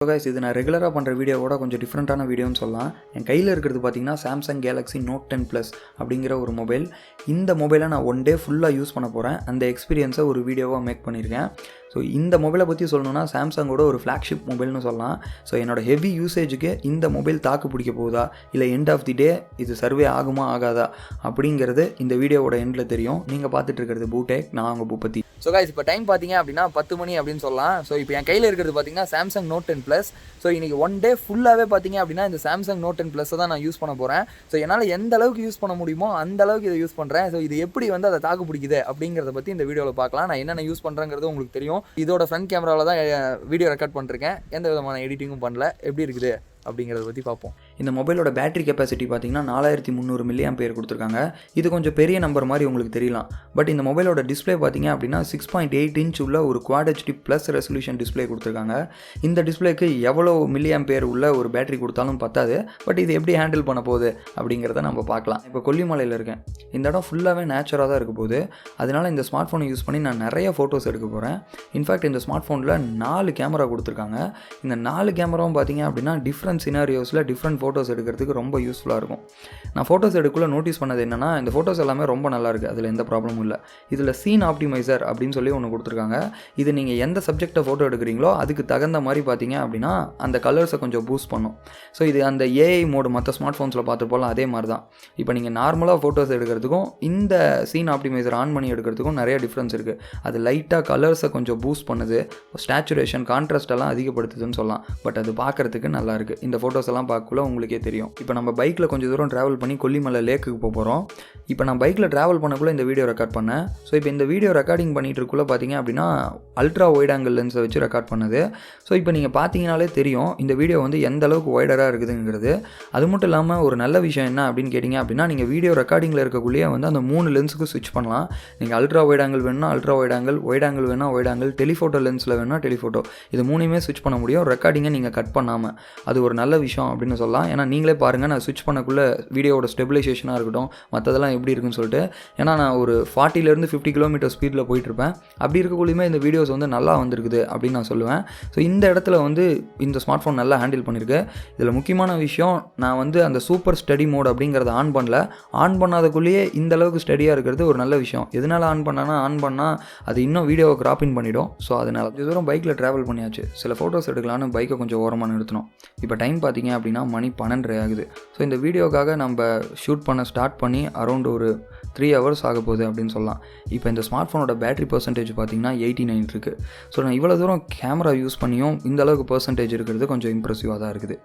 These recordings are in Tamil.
ஸோ கைஸ், இது நான் ரெகுலராக பண்ணுற வீடியோவோட கொஞ்சம் டிஃப்ரெண்ட்டான வீடியோன்னு சொல்லலாம். என் கையில் இருக்கிறது பார்த்தீங்கன்னா சாம்சங் கேலக்ஸி நோட் 10 ப்ளஸ் அப்படிங்கிற ஒரு மொபைல். இந்த மொபைலை நான் ஒன் டே ஃபுல்லாக யூஸ் பண்ண போகிறேன். அந்த எக்ஸ்பீரியன்ஸை ஒரு வீடியோவாக மேக் பண்ணியிருக்கேன். ஸோ இந்த மொபைலை பற்றி சொல்லணும்னா சாம்சங்கோட ஒரு ஃப்ளாக்ஷிப் மொபைல்னு சொல்லலாம். ஸோ என்னோடய ஹெவி யூசேஜுக்கு இந்த மொபைல் தாக்கு பிடிக்க போகுதா இல்லை எண்ட் ஆஃப் தி டே இது சர்வே ஆகுமா ஆகாதா அப்படிங்கிறது இந்த வீடியோவோட எண்டில் தெரியும். நீங்கள் பார்த்துட்டு இருக்கிறது பூடெக், நான் உங்கள் பூபதி. ஸோ கைஸ், இப்போ டைம் பார்த்தீங்க அப்படின்னா 10 மணி அப்படின்னு சொல்லலாம். ஸோ இப்போ என் கையில் இருக்கிறது பார்த்தீங்கன்னா சாம்சங் நோட் 10 ப்ளஸ். ஸோ இன்றைக்கி ஒன் டே ஃபுல்லாகவே பார்த்தீங்க அப்படின்னா இந்த சாம்சங் நோட் 10 ப்ளஸை தான் நான் யூஸ் பண்ண போகிறேன். ஸோ என்னால் எந்த அளவுக்கு யூஸ் பண்ண முடியுமோ அந்த அளவுக்கு இதை யூஸ் பண்ணுறேன். ஸோ இது எப்படி வந்து அதை தாக்கு பிடிக்குது அப்படிங்கிறத பற்றி இந்த வீடியோவில் பார்க்கலாம். நான் என்னென்ன யூஸ் பண்ணுறேங்கிறது உங்களுக்கு தெரியும். இதோட ஃப்ரண்ட் கேமராவில் தான் வீடியோ ரெக்கார்ட் பண்ணிருக்கேன். எந்த விதமான எடிட்டிங்கும் பண்ணல. எப்படி இருக்குது அப்படிங்கிறத பற்றி பார்ப்போம். இந்த மொபைலோட பேட்டரி கெப்பாசிட்டி பார்த்தீங்கன்னா 4300 mAh கொடுத்துருக்காங்க. இது கொஞ்சம் பெரிய நம்பர் மாதிரி உங்களுக்கு தெரியலாம். பட் இந்த மொபைலோட டிஸ்பிளே பார்த்தீங்க அப்படின்னா 6.8 இன்ச் உள்ள ஒரு quad HD plus resolution display கொடுத்துருக்காங்க. இந்த டிஸ்பிளேக்கு எவ்வளோ mAh உள்ள ஒரு பேட்டரி கொடுத்தாலும் பத்தாது. பட் இது எப்படி ஹேண்டில் பண்ண போகுது அப்படிங்கிறத நம்ம பார்க்கலாம். இப்போ கொல்லிமலையில் இருக்கேன். இந்த இடம் ஃபுல்லாகவே நேச்சுராக தான் இருக்க போகுது. அதனால் இந்த ஸ்மார்ட் ஃபோனை யூஸ் பண்ணி நான் நிறைய ஃபோட்டோஸ் எடுக்க போகிறேன். இன்ஃபேக்ட் இந்த ஸ்மார்ட் ஃபோனில் 4 கேமரா கொடுத்துருக்காங்க. இந்த 4 கேமராவும் பார்த்தீங்க அப்படின்னா டிஃப்ரெண்ட் சினாரியோஸில் டிஃப்ரெண்ட் ஃபோட்டோஸ் எடுக்கிறதுக்கு ரொம்ப யூஸ்ஃபுல்லாக இருக்கும். நான் ஃபோட்டோஸ் எடுக்கக்குள்ள நோட்டீஸ் பண்ணது என்னென்னா, இந்த ஃபோட்டோஸ் எல்லாமே ரொம்ப நல்லா இருக்குது. அதில் எந்த ப்ராப்ளமும் இல்லை. இதில் சீன் ஆப்டிமைசர் அப்படின்னு சொல்லி ஒன்று கொடுத்துருக்காங்க. இது நீங்கள் எந்த சப்ஜெக்டை ஃபோட்டோ எடுக்கிறீங்களோ அதுக்கு தகுந்த மாதிரி பார்த்தீங்க அப்படின்னா அந்த கலர்ஸை கொஞ்சம் பூஸ்ட் பண்ணும். ஸோ இது அந்த ஏஐ மோடு மற்ற ஸ்மார்ட் ஃபோன்ஸில் பார்த்துருப்போம்ல, அதே மாதிரி தான். இப்போ நீங்கள் நார்மலாக ஃபோட்டோஸ் எடுக்கிறதுக்கும் இந்த சீன் ஆப்டிமைசர் ஆன் பண்ணி எடுக்கிறதுக்கும் நிறைய டிஃப்ரென்ஸ் இருக்குது. அது லைட்டாக கலர்ஸை கொஞ்சம் பூஸ்ட் பண்ணுது, ஸ்டாச்சுரேஷன் கான்ட்ராஸ்ட் எல்லாம் அதிகப்படுத்துதுன்னு சொல்லலாம். பட் அது பார்க்குறதுக்கு நல்லா இருக்குது. இந்த ஃபோட்டோஸ் எல்லாம் பார்க்கக்குள்ள உங்களுக்கே தெரியும். இப்போ நம்ம பைக்கில் கொஞ்சம் தூரம் ட்ராவல் பண்ணி கொல்லிமலை லேக்குக்கு போகிறோம். இப்போ நான் பைக்கில் ட்ராவல் பண்ணக்குள்ளே இந்த வீடியோ ரெக்கார்ட் பண்ணேன். ஸோ இப்போ இந்த வீடியோ ரெக்கார்டிங் பண்ணிட்டு இருக்குள்ள பார்த்தீங்க அப்படின்னா அல்ட்ரா ஒய்ட் ஆங்கிள் லென்ஸை வச்சு ரெக்கார்ட் பண்ணது. ஸோ இப்போ நீங்கள் பார்த்தீங்கனாலே தெரியும் இந்த வீடியோ வந்து எந்த அளவுக்கு ஒய்டராக இருக்குதுங்கிறது. அது மட்டும் இல்லாமல் ஒரு நல்ல விஷயம் என்ன அப்படின்னு கேட்டிங்க அப்படின்னா, நீங்கள் வீடியோ ரெக்கார்டிங்கில் இருக்கக்குள்ளேயே வந்து அந்த 3 லென்ஸுக்கு ஸ்விட்ச் பண்ணலாம். நீங்கள் அல்ட்ரா ஒய்ட் ஆங்கிள் வேணும்னா அல்ட்ரா ஒய்ட் ஆங்கிள் வேணால் ஒய்ட் ஆங்கிள், டெலிஃபோட்டோ லென்ஸில் வேணும்னா டெலிஃபோட்டோ, இது 3மே ஸ்விட்ச் பண்ண முடியும் ரெக்கார்டிங்கை நீங்கள் கட் பண்ணாமல். அது ஒரு நல்ல விஷயம் அப்படின்னு சொல்லலாம். ஏன்னா நீங்களே பாருங்கள், நான் ஸ்விட்ச் பண்ணக்குள்ளே வீடியோவோட ஸ்டெபிலைசேஷனாக இருக்கட்டும் மற்றதெல்லாம் எப்படி இருக்குன்னு சொல்லிட்டு. ஏன்னா நான் ஒரு 40 to 50 km ஸ்பீடில் போயிட்டுருப்பேன். அப்படி இருக்கக்குள்ளேயுமே இந்த வீடியோஸ் வந்து நல்லா வந்திருக்குது அப்படின்னு நான் சொல்லுவேன். ஸோ இந்த இடத்துல வந்து இந்த ஸ்மார்ட் ஃபோன் நல்லா ஹேண்டில் பண்ணியிருக்கு. இதில் முக்கியமான விஷயம், நான் வந்து அந்த சூப்பர் ஸ்டடி மோட் அப்படிங்கிறத ஆன் பண்ணல. ஆன் பண்ணாதக்குள்ளேயே இந்த அளவுக்கு ஸ்டடியாக இருக்கிறது ஒரு நல்ல விஷயம். எதனால் ஆன் பண்ணால் அது இன்னும் வீடியோவை கிராப்பிங் பண்ணிவிடும். ஸோ அதனால் இது தூரம் பைக்கில் ட்ராவல் பண்ணியாச்சு. சில ஃபோட்டோஸ் எடுக்கலான்னு பைக்கை கொஞ்சம் ஓரமாக நிறுத்தணும். இப்போ டைம் பார்த்தீங்க அப்படின்னா மணி 12:30 ஆகுது. ஸோ இந்த வீடியோக்காக நம்ம ஷூட் பண்ண ஸ்டார்ட் பண்ணி அரௌண்ட் ஒரு 3 hours ஆக போகுது அப்படின்னு சொல்லலாம். இப்போ இந்த ஸ்மார்ட் ஃபோனோட பேட்டரி பர்சன்டேஜ் பார்த்தீங்கன்னா 89 இருக்குது. ஸோ நான் இவ்வளோ தூரம் கேமரா யூஸ் பண்ணியும் இந்த அளவுக்கு பர்சன்டேஜ் இருக்கிறது கொஞ்சம் இம்ப்ரெசிவாக தான் இருக்குது.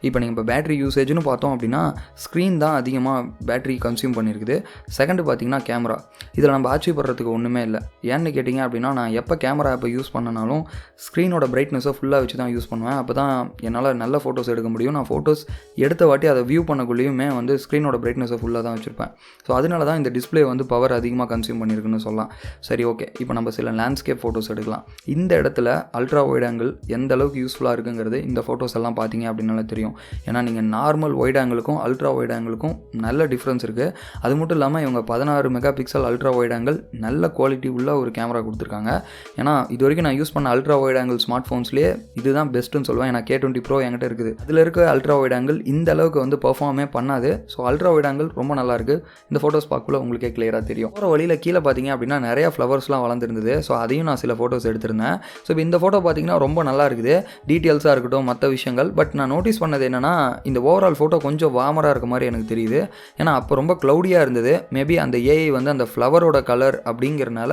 இப்போ நீங்கள் இப்போ பேட்டரி யூசேஜ்னு பார்த்தோம் அப்படின்னா ஸ்க்ரீன் தான் அதிகமாக பேட்டரி கன்சியூம் பண்ணியிருக்குது. செகண்டு பார்த்தீங்கன்னா கேமரா. இதில் நம்ம ஆச்சரியப்படுறதுக்கு ஒன்றுமே இல்லை. ஏன்னு கேட்டிங்க அப்படின்னா, நான் எப்போ கேமரா ஆப்பை யூஸ் பண்ணனாலும் ஸ்க்ரீனோட பிரைட்னஸை ஃபுல்லாக வச்சு தான் யூஸ் பண்ணுவேன். அப்போ தான் என்னால் நல்ல ஃபோட்டோஸ் எடுக்க முடியும். நான் ஃபோட்டோஸ் எடுத்த வாட்டி அதை வியூ பண்ணக்குள்ளேயுமே வந்து ஸ்க்ரீனோட பிரைட்னஸை ஃபுல்லாக தான் வச்சுருப்பேன். ஸோ அதனால தான் இந்த டிஸ்பிளே வந்து பவர் அதிகமாக கன்சியூம் பண்ணியிருக்குன்னு சொல்லலாம். சரி, ஓகே. இப்போ நம்ம சில லேண்ட்ஸ்கேப் ஃபோட்டோஸ் எடுக்கலாம். இந்த இடத்துல அல்ட்ரா ஒய்ட் ஆங்கிள் எந்த அளவுக்கு யூஸ்ஃபுல்லாக இருக்குங்கிறது இந்த ஃபோட்டோஸ் எல்லாம் பார்த்தீங்க அப்படின்னால தெரியும். ஏன்னா நீங்கள் நார்மல் ஒய்ட் ஆங்கிளுக்கும் அல்ட்ரா ஒய்ட் ஆங்கிளுக்கும் நல்ல டிஃப்ரென்ஸ் இருக்குது. அது மட்டும் இல்லாமல் இவங்க 16 MP அல்ட்ரா ஒய்ட் ஆங்கிள் நல்ல குவாலிட்டி உள்ள ஒரு கேமரா கொடுத்துருக்காங்க. ஏன்னா இது வரைக்கும் நான் யூஸ் பண்ண அல்ட்ரா ஒய்ட் ஆங்கிள் ஸ்மார்ட் ஃபோன்ஸ்லேயே இதுதான் பெஸ்ட்டுன்னு சொல்லுவேன். ஏன்னா K20 Pro என்கிட்ட இருக்குது. அதில் இருக்க அல்ட்ரா ஒய்ட் ஆங்கிள் இந்த அளவுக்கு வந்து பெர்ஃபார்மே பண்ணாது. ஸோ அல்ட்ரா ஒய்ட் ஆங்கிள் ரொம்ப நல்லாயிருக்கு. இந்த ஃபோட்டோஸ் பார்க்கல உங்களுக்கே கிளியராக தெரியும். போகிற வழியில் கீழே பார்த்தீங்க அப்படின்னா நிறைய ஃப்ளவர்ஸ்லாம் வளர்ந்துருந்தது. ஸோ அதையும் நான் சில ஃபோட்டோஸ் எடுத்திருந்தேன். ஸோ இப்போ இந்த ஃபோட்டோ பார்த்தீங்கன்னா ரொம்ப நல்லா இருக்குது. டீட்டெயில்ஸாக இருக்கட்டும் மற்ற விஷயங்கள். பட் நான் நோட்டீஸ் பண்ணது என்னென்னா, இந்த ஓவரால் ஃபோட்டோ கொஞ்சம் வார்மராக இருக்க மாதிரி எனக்கு தெரியுது. ஏன்னா அப்போ ரொம்ப க்ளவுடியாக இருந்தது. மேபி அந்த ஏஐ வந்து அந்த ஃப்ளவரோட கலர் அப்படிங்கிறனால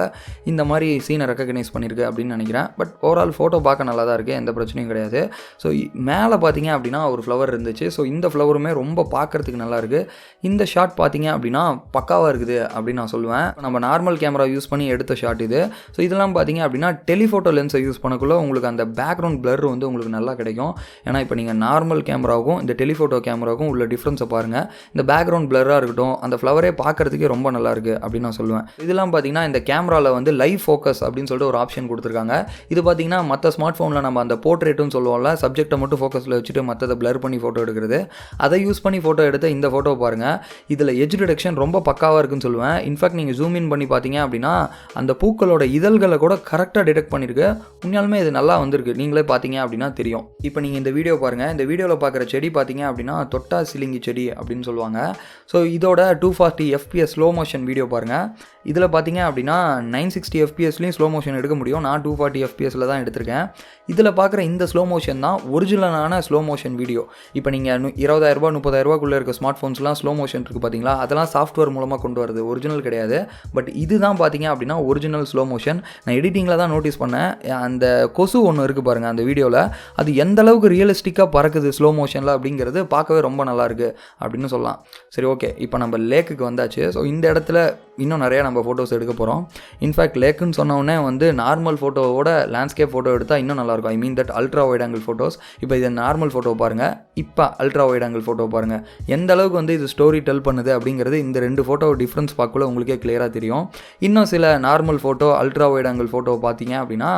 இந்த மாதிரி சீனை ரெக்கக்னைஸ் பண்ணியிருக்கு அப்படின்னு நினைக்கிறேன். பட் ஓவரால் ஃபோட்டோ பார்க்க நல்லா தான் இருக்குது, எந்த பிரச்சனையும் கிடையாது. ஸோ மேலே பார்த்தீங்க அப்படின்னா ஒரு ஃப்ளவர் இருந்துச்சு. ஸோ இந்த ஃப்ளவருமே ரொம்ப பார்க்குறதுக்கு நல்லா இருக்குது. இந்த ஷாட் பார்த்தீங்க அப்படின்னா பக்காவாக இருக்குது அப்படின்னு நான் சொல்லுவேன். நம்ம நார்மல் கேமரா யூஸ் பண்ணி எடுத்த ஷாட் இது. ஸோ இதெல்லாம் பார்த்தீங்க அப்படின்னா டெலிஃபோட்டோ லென்ஸை யூஸ் பண்ணக்குள்ள உங்களுக்கு அந்த பேக்ரவுண்ட் பிளர் வந்து உங்களுக்கு நல்லா கிடைக்கும். ஏன்னா இப்போ நீங்கள் நார்மல் கேமராவுக்கும் இந்த டெலிஃபோட்டோ கேமராவுக்கும் உள்ள டிஃப்ரென்ஸை பாருங்கள். இந்த பேக்ரவுண்ட் பிளராக இருக்கட்டும், அந்த ஃப்ளவரே பார்க்குறதுக்கே ரொம்ப நல்லா இருக்குது அப்படின்னு நான் சொல்லுவேன். இதெல்லாம் பார்த்தீங்கன்னா இந்த கேமராவில் வந்து லைவ் ஃபோக்கஸ் அப்படின்னு சொல்லிட்டு ஒரு ஆப்ஷன் கொடுத்துருக்காங்க. இது பார்த்தீங்கன்னா மற்ற ஸ்மார்ட் ஃபோனில் நம்ம அந்த போர்ட்ரேட்டுன்னு சொல்லுவோம்ல, சப்ஜெக்டை மட்டும் ஃபோக்கஸில் வச்சுட்டு மற்றதை பிளர் பண்ணி ஃபோட்டோ எடுக்கிறது. இருக்கிறது. அதை யூஸ் பண்ணி ஃபோட்டோ எடுத்த இந்த ஃபோட்டோவை பாருங்கள். இதில் எட்ஜ் டிடெக்ஷன் ரொம்ப பக்காவாக இருக்குன்னு சொல்லுவேன். இன்ஃபேக்ட் நீங்கள் ஜூம் இன் பண்ணி பார்த்தீங்க அப்படின்னா அந்த பூக்களோட இதழ்களை கூட கரெக்டாக டிடெக்ட் பண்ணியிருக்கு. உண்மையாலுமே இது நல்லா வந்திருக்கு. நீங்களே பார்த்தீங்க அப்படின்னா தெரியும். இப்போ நீங்கள் இந்த வீடியோ பாருங்கள். இந்த வீடியோவில் பார்க்குற செடி பார்த்தீங்க அப்படின்னா தொட்டா சிலிங்கி செடி அப்படின்னு சொல்லுவாங்க. ஸோ இதோட 240 FPS ஸ்லோ மோஷன் வீடியோ பாருங்கள். இதில் பார்த்தீங்க அப்படின்னா 960 FPSலையும் ஸ்லோ மோஷன் எடுக்க முடியும். நான் 240 FPSல தான் எடுத்திருக்கேன். இதில் பார்க்குற இந்த ஸ்லோ மோஷன் தான் ஒரிஜினலான ஸ்லோ மோஷன் வீடியோ. இப்போ நீங்கள் 20,000 30,000 இருக்க ஸ்மார்ட் ஃபோன்ஸ்லாம் ஸ்லோ மோஷன் இருக்குது பார்த்தீங்களா, அதெல்லாம் சாஃப்ட்வேர் மூலமாக கொண்டு வருது, ஒரிஜினல் கிடையாது. பட் இதுதான் பார்த்தீங்க அப்படின்னா ஒரிஜினல் ஸ்லோ மோஷன். நான் எடிட்டிங்கில் தான் நோட்டீஸ் பண்ணேன். அந்த கொசு ஒன்று இருக்குது பாருங்கள் அந்த வீடியோவில், அது எந்த அளவுக்கு ரியலிஸ்டிக்காக பறக்குது ஸ்லோ மோஷனில் அப்படிங்கிறது பார்க்கவே ரொம்ப நல்லாயிருக்கு அப்படின்னு சொல்லலாம். சரி, ஓகே, இப்போ நம்ம லேக்குக்கு வந்தாச்சு. ஸோ இந்த இடத்துல இன்னும் நிறையா நம்ம ஃபோட்டோஸ் எடுக்க போகிறோம். இன்ஃபேக்ட் லேக்குன்னு சொன்னோடனே நார்மல் ஃபோட்டோவோட லேண்ட்ஸ்கேப் ஃபோட்டோ எடுத்தால் இன்னும் நல்லாயிருக்கும். I mean that ultra wide angle photos. இப்போ இது நார்மல் ஃபோட்டோ பாருங்கள், இப்போ அல்ட்ரா வைட் ஆங்கிள் ஃபோட்டோ பாருங்கள். எந்த அளவுக்கு இது ஸ்டோரி டெல் பண்ணுது அப்படிங்கிறது இந்த 2 ஃபோட்டோ டிஃப்ரென்ஸ் பார்க்கல உங்களுக்கே கிளியராக தெரியும். இன்னும் சில normal photo ultra wide angle photo பார்த்தீங்க அப்படின்னா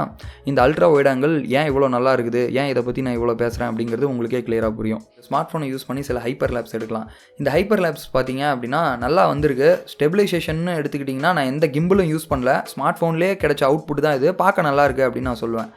இந்த அல்ட்ரா வைட் ஆங்கிள் ஏன் இவ்வளோ நல்லா இருக்குது, ஏன் இதை பற்றி நான் இவ்வளோ பேசுகிறேன் அப்படிங்கிறது உங்களுக்கே கிளியராக புரியும். ஸ்மார்ட் ஃபோனை யூஸ் பண்ணி சில ஹைப்பர் லேப்ஸ் எடுக்கலாம். இந்த ஹைப்பர் லேப்ஸ் பார்த்தீங்க அப்படின்னா நல்லா வந்திருக்கு. ஸ்டெபிலைசேஷன் எடுத்துக்கிட்டிங்கன்னா நான் எந்த கிம்பிளும் யூஸ் பண்ணல, ஸ்மார்ட் ஃபோன்லேயே கிடைச்ச அவுட்புட் தான் இது. பார்க்க நல்லா இருக்குது அப்படின்னு நான் சொல்லுவேன்.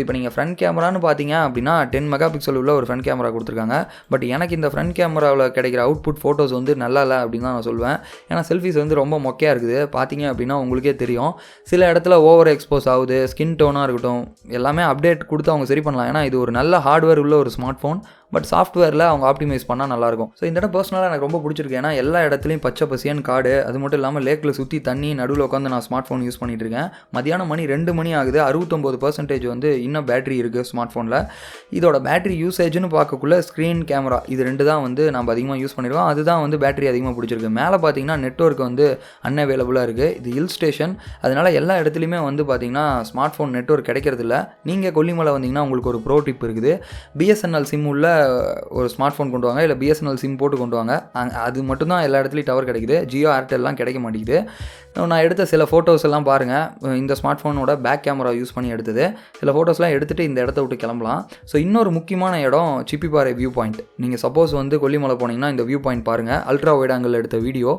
இப்போ நீங்கள் ஃப்ரண்ட் கேமரான்னு பார்த்தீங்க அப்படின்னா 10 மெகா பிக்சல் உள்ள ஒரு ஃப்ரண்ட் கேமரா கொடுத்துருக்காங்க. பட் எனக்கு இந்த ஃப்ரண்ட் கேமராவில் கிடைக்கிற அவுட்புட் ஃபோட்டோஸ் நல்லா இல்லை அப்படின்னு தான் நான் சொல்லுவேன். ஏன்னா செல்ஃபிஸ் ரொம்ப மொக்கையாக இருக்குது. பார்த்தீங்க அப்படின்னா உங்களுக்கே தெரியும், சில இடத்துல ஓவர் எக்ஸ்போஸ் ஆகுது. ஸ்கின் டோனாக இருக்கட்டும், எல்லாமே அப்டேட் கொடுத்து அவங்க சரி பண்ணலாம். ஏன்னா இது ஒரு நல்ல ஹார்ட்வேர் உள்ள ஒரு ஸ்மார்ட் ஃபோன். பட் சாஃப்ட்வேரில் அவங்க ஆப்டிமைஸ் பண்ணால் நல்லாயிருக்கும். ஸோ இந்த இடம் பர்சனலாக எனக்கு ரொம்ப பிடிச்சிருக்கு. ஏன்னா எல்லா இடத்துலையும் பச்சை பசியன் காடு, அது மட்டும் இல்லாமல் லேக்கில் சுற்றி தண்ணி, நடுவில் உட்காந்து நான் ஸ்மார்ட் ஃபோன் யூஸ் பண்ணிகிட்டு இருக்கேன். மதியானம் மணி 2 மணி ஆகுது. 69% இன்னும் பேட்டரி இருக்குது ஸ்மார்ட் ஃபோனில். இதோட பேட்டரி யூசேஜ்னு பார்க்கக்குள்ள ஸ்க்ரீன் கேமரா இது 2 தான் நம்ம அதிகமாக யூஸ் பண்ணியிருக்கோம். அதுதான் பேட்டரி அதிகமாக பிடிச்சிருக்கு. மேலே பார்த்தீங்கன்னா நெட்வொர்க் அன்அவைலபிளாக இருக்குது. இது ஹில் ஸ்டேஷன், அதனால் எல்லா இடத்துலையுமே பார்த்தீங்கன்னா ஸ்மார்ட் ஃபோன் நெட்வொர்க் கிடைக்கிறதில்ல. நீங்கள் கொல்லிமலை வந்தீங்கன்னா உங்களுக்கு ஒரு ப்ரோ டிப் இருக்குது. பிஎஸ்என்எல் சிம் உள்ள ஒரு ஸ்மார்ட் ஃபோன் கொண்டு வாங்க, இல்லை பிஎஸ்என்எல் சிம் போட்டு கொண்டு வாங்க. அது மட்டும்தான் எல்லா இடத்துலையும் டவர் கிடைக்குது. ஜியோ ஏர்டெல்லாம் கிடைக்க மாட்டேங்குது. நான் எடுத்த சில ஃபோட்டோஸ் எல்லாம் பாருங்கள். இந்த ஸ்மார்ட் ஃபோனோட பேக் கேமரா யூஸ் பண்ணி எடுத்தது. சில ஃபோட்டோஸ்லாம் எடுத்துகிட்டு இந்த இடத்த விட்டு கிளம்பலாம். ஸோ இன்னொரு முக்கியமான இடம் சிப்பிப்பாறை வியூ பாயிண்ட். நீங்கள் சப்போஸ் கொல்லிமலை போனீங்கன்னா இந்த வியூ பாயிண்ட் பாருங்கள். அல்ட்ரா வைட் ஆங்கிள் எடுத்த வீடியோ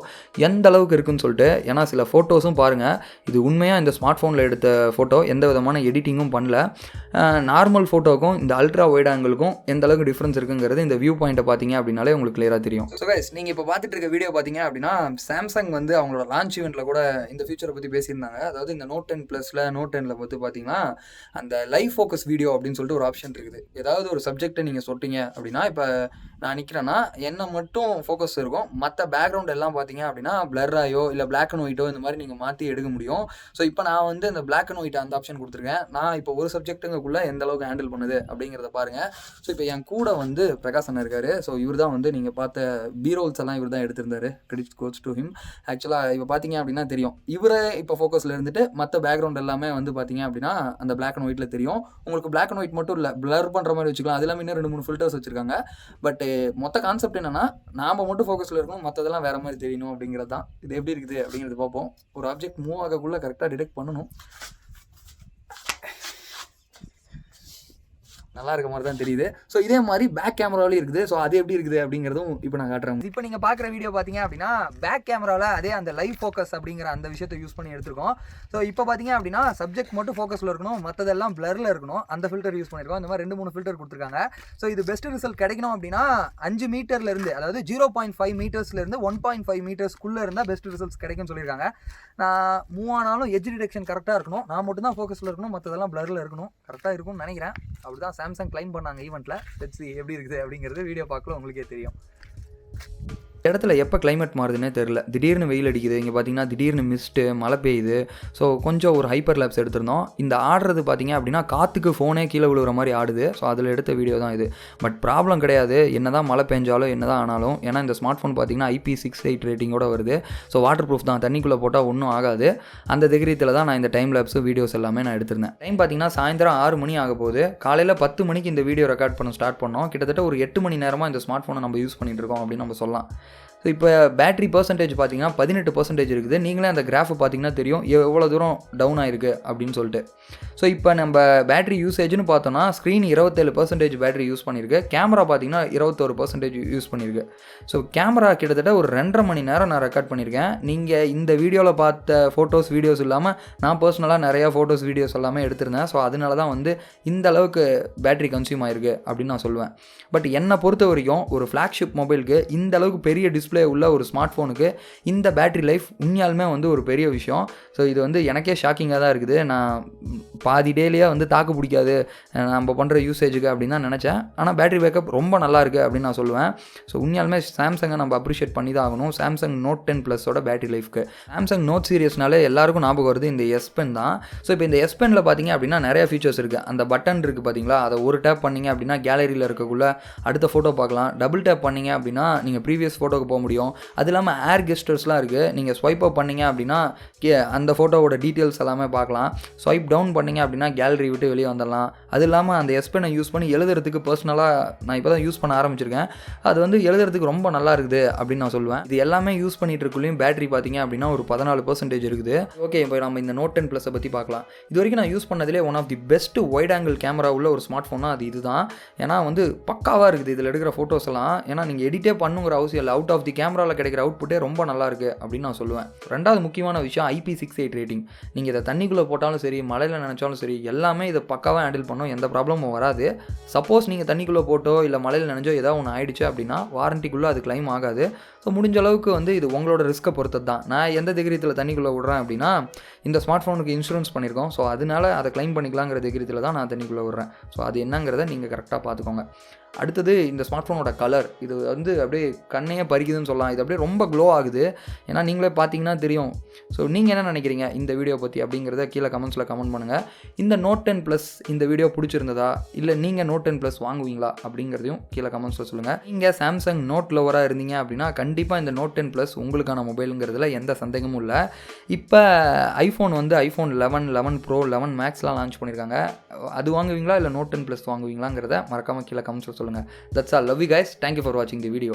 எந்த அளவுக்கு இருக்குன்னு சொல்லிட்டு. ஏன்னா சில ஃபோட்டோஸும் பாருங்கள், இது உண்மையாக இந்த ஸ்மார்ட் ஃபோனில் எடுத்த ஃபோட்டோ, எந்த விதமான எடிட்டிங்கும் பண்ணல. நார்மல் ஃபோட்டோக்கும் இந்த அல்ட்ரா வைட் ஆங்கிளுக்கும் எந்த அளவுக்கு டிஃப்ரென்ஸ் இருக்குங்கிறது இந்த வியூ பாயிண்ட்டை பார்த்தீங்க அப்படின்னாலே உங்களுக்கு கிளியராக தெரியும். ஸோ கைஸ், நீங்கள் இப்போ பார்த்துட்டு இருக்க வீடியோ பார்த்தீங்க அப்படின்னா சாம்சங் அவங்களோட லான்ச் ஈவெண்ட்டில் கூட இந்த ஃபியூச்சரை பற்றி பேசியிருந்தாங்க. அதாவது இந்த Note 10 Plusல Note 10ல பார்த்தீங்கன்னா அந்த லைவ் ஃபோக்கஸ் வீடியோ அப்படின்னு சொல்லிட்டு ஒரு ஆப்ஷன் இருக்குது. ஏதாவது ஒரு சப்ஜெக்டை நீங்கள் சொல்லிட்டீங்க அப்படின்னா, இப்போ நான் நிற்கிறேன்னா என்ன மட்டும் ஃபோக்கஸ் இருக்கும், மற்ற பேக்ரவுண்ட் எல்லாம் பார்த்தீங்க அப்படின்னா பிளர் ஆயோ இல்லை பிளாக் அண்ட் ஒயிட்டோ இந்த மாதிரி நீங்கள் மாற்றி எடுக்க முடியும். ஸோ இப்போ நான் இந்த பிளாக் அண்ட் ஒயிட் அந்த ஆப்ஷன் கொடுத்துருக்கேன். நான் இப்போ ஒரு சப்ஜெக்ட்டுக்குள்ளே எந்த அளவுக்கு ஹேண்டில் பண்ணுது அப்படிங்கிறத பாருங்கள். ஸோ இப்போ என் கூட பிரகாசன் இருக்காரு. ஸோ இவர் தான் நீங்கள் பார்த்த பீரோல்ஸ் எல்லாம் இவர் தான் எடுத்திருந்தாரு. Credit goes to him. ஆக்சுவலாக இப்போ பார்த்தீங்க அப்படின்னா தெரியும், இவரே இப்போ ஃபோக்கஸில் இருந்துட்டு மற்ற பேக்ரவுண்ட் எல்லாமே பார்த்தீங்க அப்படின்னா அந்த பிளாக் அண்ட் ஒயிட்டில் தெரியும். உங்களுக்கு பிளாக் அண்ட் ஒயிட் மட்டும் இல்லை, பிளர் பண்ணுற மாதிரி வச்சுக்கலாம். அது எல்லாமே இன்னும் 2-3 ஃபில்டர்ஸ் வச்சுருக்காங்க. பட் மொத்த கான்செப்ட் என்னன்னா, நாம் மட்டும் ஃபோக்கஸில் இருக்கணும், மற்றதெல்லாம் வேறு மாதிரி தெரியணும் அப்படிங்கிறது தான். இது எப்படி இருக்குது அப்படிங்கிறது பார்ப்போம். ஒரு ஆப்ஜெக்ட் மூவ் ஆகக்குள்ளே கரெக்டாக டிடெக்ட் பண்ணணும். நல்லா இருக்க மாதிரி தான் தெரியுது. ஸோ இதே மாதிரி பேக் கேமராவிலையும் இருக்குது. ஸோ அது எப்படி இருக்குது அப்படிங்கிறதும் இப்போ நான் காட்டுறேன். இப்போ நீங்கள் பார்க்குற வீடியோ பார்த்தீங்க அப்படின்னா பேக் கேமராவில் அதே அந்த லைவ் ஃபோக்கஸ் அப்படிங்கிற அந்த விஷயத்தை யூஸ் பண்ணி எடுத்துருக்கோம். ஸோ இப்போ பார்த்தீங்க அப்படின்னா சப்ஜெக்ட் மட்டும் ஃபோக்கஸில் இருக்கணும், மற்றதெல்லாம் பிளரில் இருக்கணும். அந்த ஃபில்டர் யூஸ் பண்ணியிருக்கோம். இந்த மாதிரி 2-3 ஃபில்டர் கொடுத்துருக்காங்க. ஸோ இது பெஸ்ட் ரிசல்ட் கிடைக்கணும் அப்படின்னா 5 மீட்டர்லேருந்து, அதாவது 0.5 மீட்டர்ஸ்லேருந்து 1.5 மீட்டர்ஸ்க்குள்ளே இருந்தால் பெஸ்ட் ரிசல்ட்ஸ் கிடைக்கும்னு சொல்லியிருக்காங்க. நான் மூவ் ஆனாலும் எட்ஜ் டிடெக்ஷன் கரெக்டாக இருக்கணும், நான் மட்டும் தான் ஃபோக்கஸில் இருக்கணும், மற்றதெல்லாம் பிளரில் இருக்கணும். கரெக்டாக இருக்கும்னு நினைக்கிறேன். அப்படி தான் சாம்சங் கிளைம் பண்ணாங்க ஈவெண்ட்டில். லெட்ஸ் see எப்படி இருக்குது அப்படிங்கிறது வீடியோ பார்க்கல உங்களுக்கே தெரியும். இடத்துல எப்போ கிளைமேட் மாறுதுன்னே தெரில. திடீர்னு வெயில் அடிக்குது, இங்கே பார்த்தீங்கன்னா திடீர்னு மிஸ்ட்டு, மழை பெய்யுது. ஸோ கொஞ்சம் ஒரு ஹைப்பர் லேப்ஸ் எடுத்திருந்தோம். இந்த ஆடுறது பார்த்தீங்க அப்படின்னா காற்றுக்கு ஃபோனே கீழே விழுகிற மாதிரி ஆடுது. ஸோ அதில் எடுத்த வீடியோ தான் இது. பட் ப்ராப்ளம் கிடையாது, என்ன தான் மழை பெஞ்சாலும் என்ன தான் ஆனாலும். ஏன்னா இந்த ஸ்மார்ட் ஃபோன் பார்த்தீங்கன்னா IP68 ரேட்டிங்கோட வருது. ஸோ வாட்டர் ப்ரூஃப் தான், தண்ணிக்குள்ளே போட்டால் ஒன்றும் ஆகாது. அந்த தைரியத்தில் தான் நான் இந்த டைம் லேப்ஸ் வீடியோஸ் எல்லாமே நான் எடுத்திருந்தேன். டைம் பார்த்தீங்கன்னா சாயந்தரம் 6 மணி ஆக போகுது. காலையில் 10 மணிக்கு இந்த வீடியோ ரெக்கார்ட் பண்ண ஸ்டார்ட் பண்ணோம். கிட்டத்தட்ட ஒரு 8 மணி நேரமாக இந்த ஸ்மார்ட் ஃபோனை நம்ம யூஸ் பண்ணிட்டு இருக்கோம் அப்படின்னு நம்ம சொல்லலாம். ஸோ இப்போ பேட்டரி பர்சன்டேஜ் பார்த்தீங்கன்னா 18% இருக்குது. நீங்களே அந்த கிராஃப் பார்த்தீங்கன்னா தெரியும் எவ்வளோ தூரம் டவுன் ஆயிருக்கு அப்படின்னு சொல்லிட்டு. ஸோ இப்போ நம்ம பேட்டரி யூசேஜ்னு பார்த்தோன்னா ஸ்க்ரீன் 27% பேட்டரி யூஸ் பண்ணியிருக்கு. கேமரா பார்த்தீங்கன்னா 21% யூஸ் பண்ணியிருக்கு. ஸோ கேமரா கிட்டத்தட்ட ஒரு 2.5 மணி நேரம் நான் ரெக்கார்ட் பண்ணியிருக்கேன். நீங்கள் இந்த வீடியோவில் பார்த்த ஃபோட்டோஸ் வீடியோஸ் இல்லாமல் நான் பர்சனலாக நிறையா ஃபோட்டோஸ் வீடியோஸ் எல்லாமே எடுத்திருந்தேன். ஸோ அதனால தான் வந்து இந்த அளவுக்கு பேட்டரி கன்சியூம் ஆயிருக்கு அப்படின்னு நான் சொல்லுவேன். பட் என்னை பொறுத்த வரைக்கும் ஒரு ஃப்ளாக்ஷிப் மொபைலுக்கு இந்த அளவுக்கு பெரிய டிஸ்பிளே உள்ள ஒரு ஸ்மார்ட் ஃபோனுக்கு இந்த பேட்டரி லைஃப் உண்மையாலுமே வந்து ஒரு பெரிய விஷயம். ஸோ இது வந்து எனக்கே ஷாக்கிங்காக தான் இருக்குது. நான் பாதி டேலியே வந்து தாக்கு பிடிக்காது நம்ம பண்ணுற யூசேஜுக்கு அப்படின்னு தான் நினச்சேன். ஆனால் பேட்டரி பேக்கப் ரொம்ப நல்லா இருக்குது அப்படின்னு நான் சொல்லுவேன். ஸோ உண்மையாலுமே சாம்சங்கை நம்ம அப்ரிஷியேட் பண்ணி தான் ஆகணும். சாம்சங் நோட் 10 ப்ளஸோட பேட்டரி லைஃப்க்கு. சாம்சங் நோட் சீரியஸ்னாலே எல்லாருக்கும் ஞாபகம் வருது இந்த எஸ் பென் தான். ஸோ இப்போ இந்த எஸ் பெனில் பார்த்தீங்க அப்படின்னா நிறைய ஃபீச்சர்ஸ் இருக்குது. அந்த பட்டன் இருக்குது பார்த்தீங்களா, அதை ஒரு டேப் பண்ணிங்க அப்படின்னா கேலரியில் இருக்கக்குள்ள அடுத்த ஃபோட்டோ பார்க்கலாம். டபுள் டேப் பண்ணிங்க அப்படின்னா நீங்கள் ப்ரீவியஸ் ஃபோட்டோக்கு போக முடியும். அது இல்லாமல் ஏர் கெஸ்டர்ஸ்லாம் இருக்குது. நீங்கள் ஸ்வைப் அப் பண்ணிங்க அப்படின்னா அந்த ஃபோட்டோவோட டீட்டெயில்ஸ் எல்லாமே பார்க்கலாம். ஸ்வைப் டவுன் பண்ணிங்க அப்படின்னா கேலரி விட்டு வெளியே வந்துடலாம். அது இல்லாமல் அந்த எஸ் பெனை யூஸ் பண்ணி எழுதுறதுக்கு பர்சனலாக நான் இப்போ தான் யூஸ் பண்ண ஆரம்பிச்சிருக்கேன். அது வந்து எழுதுறதுக்கு ரொம்ப நல்லா இருக்குது அப்படின்னு நான் சொல்லுவேன். இது எல்லாமே யூஸ் பண்ணிட்டு இருக்குள்ளேயும் பேட்டரி பார்த்தீங்க அப்படின்னா ஒரு 14% இருக்குது. ஓகே, இப்போ நம்ம இந்த நோட் 10 ப்ளஸை பற்றி பார்க்கலாம். இது வரைக்கும் நான் யூஸ் பண்ணதிலே one of the best wide angle camera உள்ள ஒரு ஸ்மார்ட் ஃபோன்னா அது இதுதான். ஏன்னா வந்து பக்காவாக இருக்குது இதில் எடுக்கிற ஃபோட்டோஸ் எல்லாம். ஏன்னா நீங்கள் எடிட்டே பண்ணுங்கிற அவசியம் இல்லை. அவுட் ஆஃப் தி கேமராவில் கிடைக்கிற அவுட்புட்டே ரொம்ப நல்லா இருக்குது அப்படின்னு நான் சொல்லுவேன். ரெண்டாவது முக்கியமான விஷயம் IP68 ரேட்டிங். நீங்கள் இதை தண்ணிக்குள்ளே போட்டாலும் சரி, மழையில் நினச்சாலும் சரி, எல்லாமே இதை பக்காவாக ஹேண்டில் பண்ணும். எந்த ப்ராப்ளமும் வராது. சப்போஸ் நீங்கள் தண்ணிக்குள்ளே போட்டோ இல்லை மழையில் நினைச்சோ ஏதாவது ஒன்று ஆயிடுச்சு அப்படின்னா வாரண்டிக்குள்ளே அது கிளைம் ஆகாது. ஸோ முடிஞ்ச அளவுக்கு வந்து இது உங்களோட ரிஸ்க்கை பொறுத்தது தான். நான் எந்த டிகிரித்தில் தண்ணிக்குள்ளே விட்றேன் அப்படின்னா இந்த ஸ்மார்ட் ஃபோனுக்கு இன்சூரன்ஸ் பண்ணியிருக்கோம். ஸோ அதனால அதை கிளைம் பண்ணிக்கலாங்கிற டிகிரித்தில் தான் நான் தண்ணிக்குள்ளே விட்றேன். ஸோ அது என்னங்கிறத நீங்கள் கரெக்டாக பார்த்துக்கோங்க. அடுத்தது இந்த ஸ்மார்ட் ஃபோனோட கலர். இது வந்து அப்படியே கண்ணையே பறிக்குதுன்னு சொல்லலாம். இது அப்படியே ரொம்ப க்ளோ ஆகுது. ஏன்னா நீங்களே பார்த்தீங்கன்னா தெரியும். ஸோ நீங்கள் என்ன நினைக்கிறீங்க இந்த வீடியோ பற்றி அப்படிங்கிறத கீழே கமெண்ட்ஸில் கமெண்ட் பண்ணுங்கள். இந்த நோட் 10 ப்ளஸ் இந்த வீடியோ பிடிச்சிருந்ததா, இல்லை நீங்கள் நோட் 10 ப்ளஸ் வாங்குவீங்களா அப்படிங்கிறதையும் கீழே கமெண்ட்ஸில் சொல்லுங்கள். நீங்கள் சாம்சங் நோட் லவராக இருந்தீங்க அப்படின்னா கண்டிப்பாக இந்த நோட் 10 ப்ளஸ் உங்களுக்கான மொபைலுங்கிறதுல எந்த சந்தேகமும் இல்லை. இப்போ ஐஃபோன் வந்து ஐஃபோன் 11, 11 ப்ரோ, 11 மேக்ஸ்லாம் லான்ச் பண்ணியிருக்காங்க. அது வாங்குவீங்களா இல்லை நோட் 10 ப்ளஸ் வாங்குவீங்களாங்கிறத மறக்காமல் கீழே கமெண்ட்ஸில் சொல்லுங்கள். That's all. Love you guys. Thank you for watching the video.